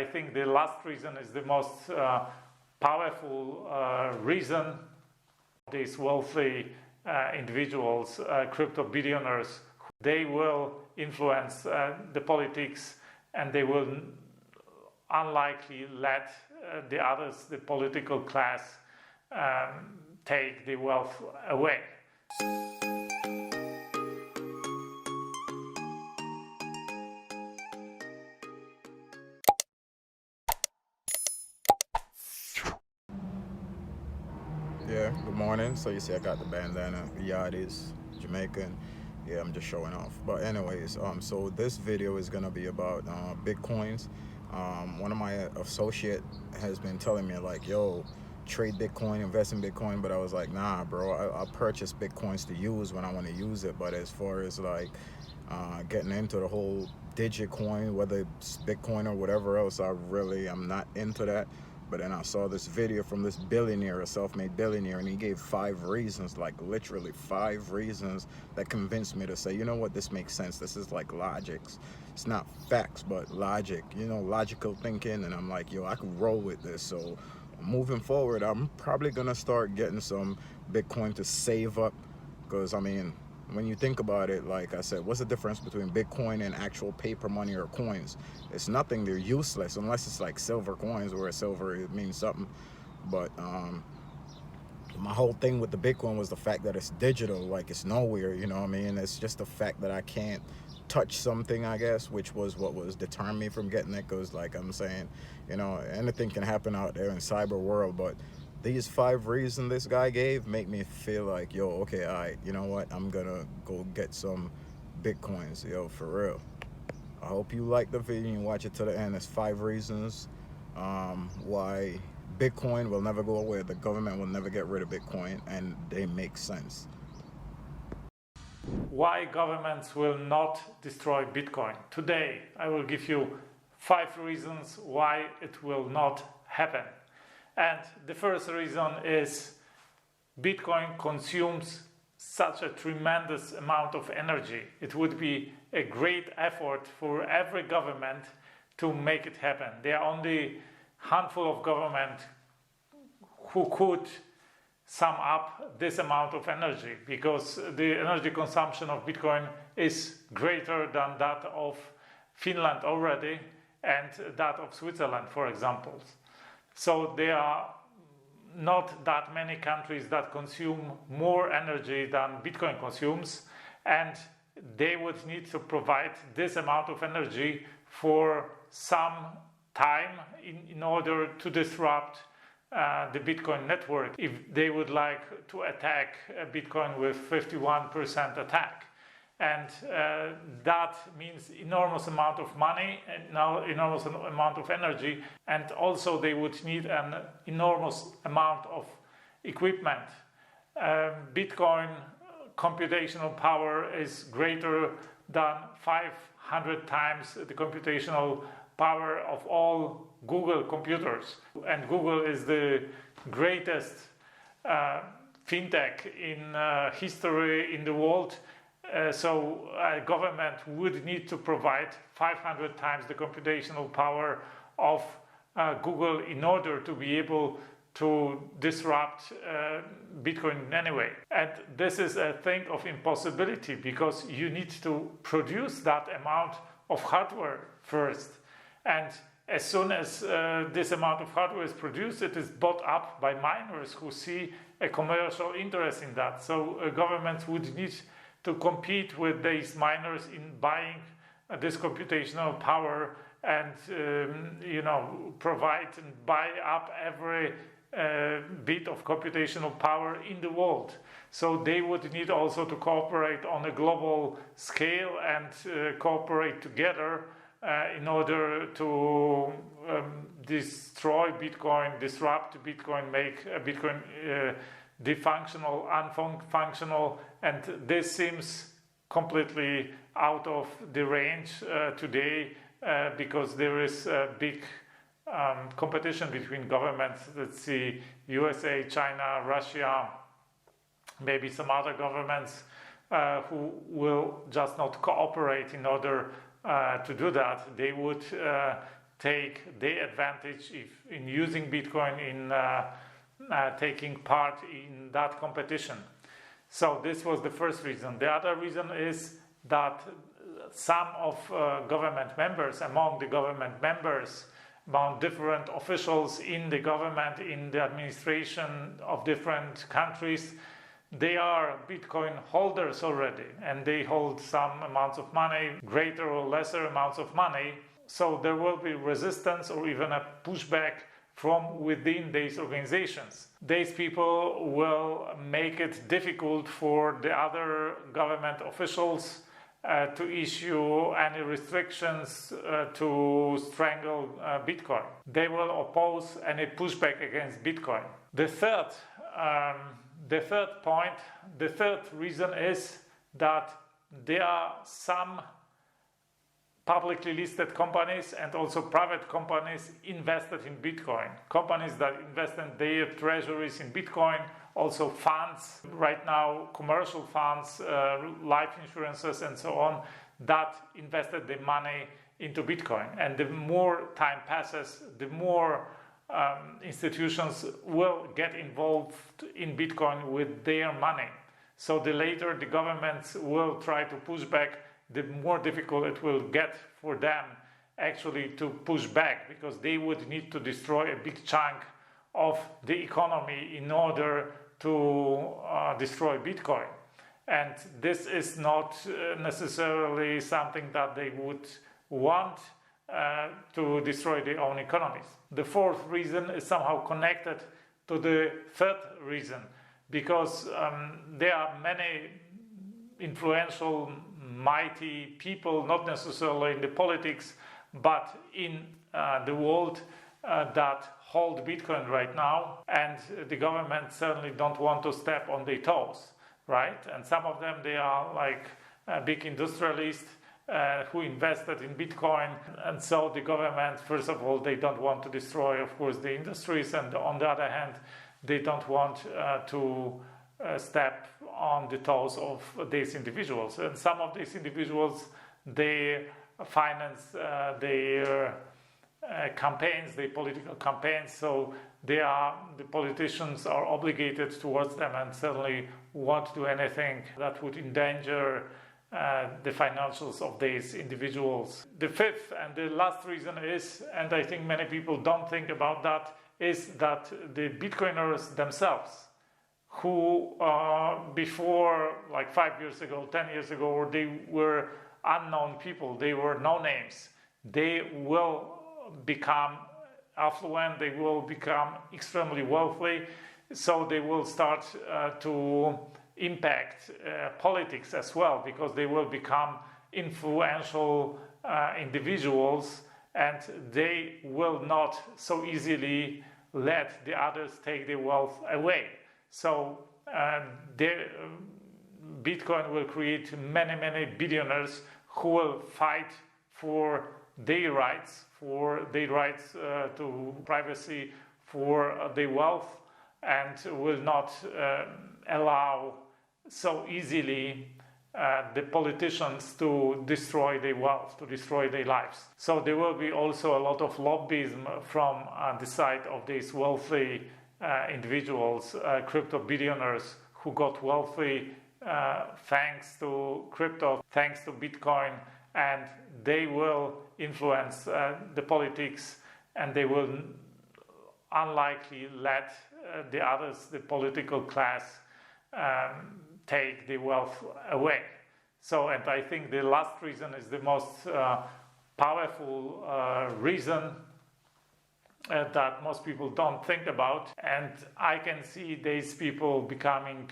I think the last reason is the most powerful reason. These wealthy individuals, crypto billionaires, they will influence the politics, and they will unlikely let the others, the political class, take the wealth away. Yeah, good morning. So you see I got the bandana, Yardis, Jamaican. Yeah, I'm just showing off. But anyways, so this video is gonna be about Bitcoins. One of my associate has been telling me like, yo, trade Bitcoin, invest in Bitcoin, but I was like, nah, bro, I'll purchase Bitcoins to use when I want to use it. But as far as like getting into the whole Digicoin, whether it's Bitcoin or whatever else, I'm not into that. But then I saw this video from this billionaire, a self-made billionaire, and he gave 5 reasons, like literally 5 reasons that convinced me to say, you know what, this makes sense. This is like logics. It's not facts, but logic, you know, logical thinking. And I'm like, yo, I could roll with this. So moving forward, I'm probably gonna start getting some Bitcoin to save up, because I mean, when you think about it, like I said, what's the difference between Bitcoin and actual paper money or coins? It's nothing. They're useless unless it's like silver coins, where silver, it means something. But my whole thing with the Bitcoin was the fact that it's digital, like it's nowhere, you know what I mean? It's just the fact that I can't touch something, I guess, which was what was deterring me from getting it. Because like I'm saying, you know, anything can happen out there in cyber world, but these 5 reasons this guy gave make me feel like, yo, okay, all right, you know what, I'm gonna go get some Bitcoins, yo, for real. I hope you like the video and watch it to the end. It's 5 reasons why Bitcoin will never go away, the government will never get rid of Bitcoin, and they make sense. Why governments will not destroy Bitcoin. Today I will give you 5 reasons why it will not happen. And the first reason is Bitcoin consumes such a tremendous amount of energy. It would be a great effort for every government to make it happen. There are only a handful of governments who could sum up this amount of energy, because the energy consumption of Bitcoin is greater than that of Finland already, and that of Switzerland, for example. So there are not that many countries that consume more energy than Bitcoin consumes, and they would need to provide this amount of energy for some time in order to disrupt the Bitcoin network, if they would like to attack Bitcoin with 51% attack. And that means enormous amount of money and now enormous amount of energy, and also they would need an enormous amount of equipment. Bitcoin computational power is greater than 500 times the computational power of all Google computers, and Google is the greatest fintech in history in the world. So a government would need to provide 500 times the computational power of Google in order to be able to disrupt Bitcoin anyway. And this is a thing of impossibility, because you need to produce that amount of hardware first. And as soon as this amount of hardware is produced, it is bought up by miners who see a commercial interest in that. So governments would need to compete with these miners in buying this computational power, and you know, provide and buy up every bit of computational power in the world. So they would need also to cooperate on a global scale and cooperate together in order to destroy Bitcoin, disrupt Bitcoin, make Bitcoin defunctional, unfunctional, and this seems completely out of the range today, because there is a big competition between governments. Let's see, USA, China, Russia, maybe some other governments who will just not cooperate in order to do that. They would take the advantage in using Bitcoin, in taking part in that competition. So this was the first reason. The other reason is that some of government members, among the government members, among different officials in the government, in the administration of different countries, they are Bitcoin holders already, and they hold some amounts of money, greater or lesser amounts of money. So there will be resistance or even a pushback from within these organizations. These people will make it difficult for the other government officials to issue any restrictions to strangle Bitcoin. They will oppose any pushback against Bitcoin. The third reason is that there are some publicly listed companies and also private companies invested in Bitcoin. Companies that invest in their treasuries in Bitcoin, also funds, right now commercial funds, life insurances and so on, that invested the money into Bitcoin. And the more time passes, the more institutions will get involved in Bitcoin with their money. So the later the governments will try to push back, the more difficult it will get for them actually to push back, because they would need to destroy a big chunk of the economy in order to destroy Bitcoin. And this is not necessarily something that they would want to destroy their own economies. The fourth reason is somehow connected to the third reason, because there are many influential, mighty people, not necessarily in the politics, but in the world that hold Bitcoin right now, and the government certainly don't want to step on their toes, right? And some of them, they are like big industrialists who invested in Bitcoin, and so the government, first of all, they don't want to destroy, of course, the industries, and on the other hand, they don't want to step on the toes of these individuals. And some of these individuals, they finance their campaigns, their political campaigns, so the politicians are obligated towards them and certainly won't do anything that would endanger the financials of these individuals. The fifth and the last reason is, and I think many people don't think about that, is that the Bitcoiners themselves, who before, like 5 years ago, 10 years ago, they were unknown people, they were no names, they will become affluent, they will become extremely wealthy, so they will start to impact politics as well, because they will become influential individuals, and they will not so easily let the others take their wealth away. So Bitcoin will create many billionaires who will fight for their rights, to privacy, for their wealth, and will not allow so easily the politicians to destroy their wealth, to destroy their lives. So there will be also a lot of lobbyism from the side of these wealthy individuals, crypto billionaires who got wealthy thanks to crypto, thanks to Bitcoin, and they will influence the politics, and they will unlikely let the others, the political class, take the wealth away. So, and I think the last reason is the most powerful reason that most people don't think about, and I can see these people becoming